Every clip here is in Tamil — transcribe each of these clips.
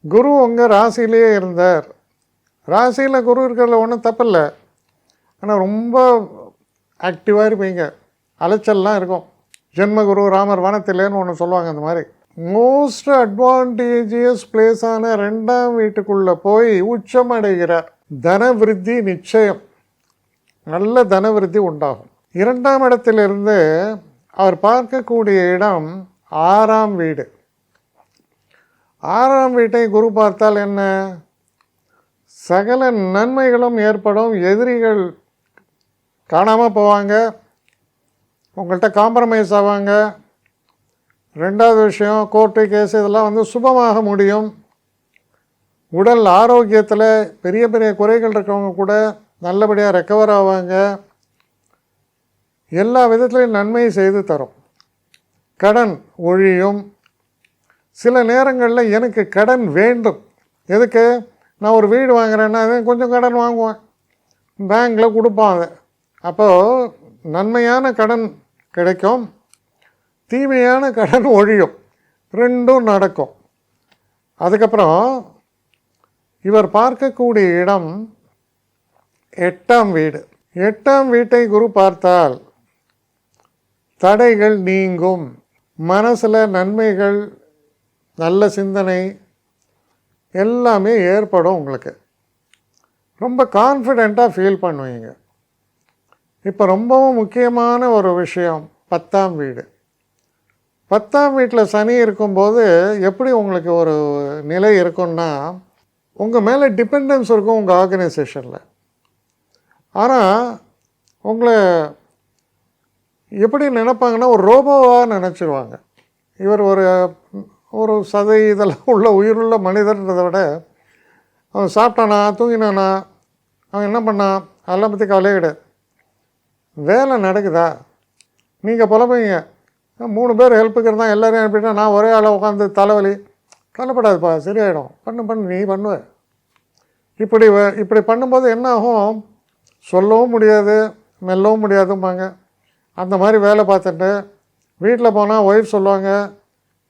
குரு உங்கள் ராசியிலேயே இருந்தார். ராசியில் குரு இருக்கிறதுல ஒன்றும் தப்பில்லை. ஆனால் ரொம்ப ஆக்டிவாக இருப்பீங்க, அலைச்சல்லாம் இருக்கும். ஜென்மகுரு ராமர் வனத்திலேன்னு ஒன்று சொல்லுவாங்க. அந்த மாதிரி மோஸ்ட் அட்வான்டேஜியஸ் பிளேஸான 2ஆம் வீட்டுக்குள்ளே போய் உச்சம் அடைகிறார். தனவிருத்தி நிச்சயம், நல்ல தனவிருத்தி உண்டாகும். 2ஆம் இடத்திலிருந்து அவர் பார்க்கக்கூடிய இடம் 6ஆம் வீடு. 6ஆம் வீட்டை குரு பார்த்தால் என்ன? சகல நன்மைகளும் ஏற்படும். எதிரிகள் காணாமல் போவாங்க, உங்கள்கிட்ட காம்ப்ரமைஸ் ஆவாங்க. 2வது விஷயம், கோர்ட்டு கேஸ் இதெல்லாம் சுபமாக முடியும். உடல் ஆரோக்கியத்தில் பெரிய பெரிய குறைகள் இருக்கிறவங்க கூட நல்லபடியாக ரெக்கவர் ஆவாங்க. எல்லா விதத்துலையும் நன்மை செய்து தரும். கடன் ஒழியும். சில நேரங்களில் எனக்கு கடன் வேண்டும். எதுக்கு? நான் ஒரு வீடு வாங்குறேன்னா கொஞ்சம் கடன் வாங்குவேன், பேங்க்கில் கொடுப்பாங்க. அப்போது நன்மையான கடன் கிடைக்கும், தீமையான கடன் ஒழியும், ரெண்டும் நடக்கும். அதுக்கப்புறம் இவர் பார்க்கக்கூடிய இடம் 8ஆம் வீடு. 8ஆம் வீட்டை குரு பார்த்தால் தடைகள் நீங்கும், மனசில் நன்மைகள், நல்ல சிந்தனை எல்லாமே ஏற்படும். உங்களுக்கு ரொம்ப கான்ஃபிடெண்ட்டாக ஃபீல் பண்ணுவீங்க. இப்போ ரொம்பவும் முக்கியமான ஒரு விஷயம், 10ஆம் வீடு. 10ஆம் வீட்டில் சனி இருக்கும்போது எப்படி உங்களுக்கு ஒரு நிலை இருக்குன்னா, உங்கள் மேலே டிபெண்டன்ஸ் இருக்கும் உங்கள் ஆர்கனைசேஷனில். ஆனால் உங்களை எப்படி நினைப்பாங்கன்னா, ஒரு ரோபோவாக நினச்சிடுவாங்க. இவர் ஒரு சதை இதெல்லாம் உள்ள உயிருள்ள மனிதர்ன்றதை விட, அவன் சாப்பிட்டானா தூங்கினானா அவன் என்ன பண்ணான் அதெல்லாம் பற்றி கவலையே கிடையாது. வேலை நடக்குதா, நீங்கள் புலம்புவீங்க, 3 பேர் ஹெல்ப்புக்கு இருந்தால் எல்லோரையும் அனுப்பிட்டா நான் ஒரே ஆளை உட்காந்து தலைவலி. கவலைப்படாதுப்பா, சரியாயிடும், பண்ணு நீ பண்ணுவ. இப்படி பண்ணும்போது என்ன ஆகும்? சொல்லவும் முடியாது, மெல்லவும் முடியாதும்பாங்க. அந்த மாதிரி வேலை பார்த்துட்டு வீட்டில் போனால் ஒய்ஃப் சொல்லுவாங்க,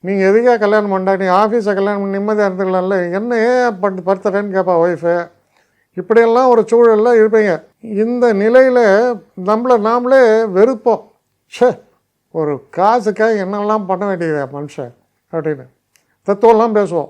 நீங்கள் எதுக்காக கல்யாணம் பண்ணா, நீ ஆஃபீஸை கல்யாணம் பண்ணி நிம்மதியாக இருந்துக்கலாம்ல, என்ன ஏன் படுத்துறேன்னு கேட்பா ஒய்ஃபு. இப்படியெல்லாம் ஒரு சூழலில் இருப்பீங்க. இந்த நிலையில் நாமளே வெறுப்போம். ஒரு காசுக்காக என்னெல்லாம் பண்ண வேண்டியது மனுஷன் அப்படின்னு தத்துவம்லாம் பேசுவோம்.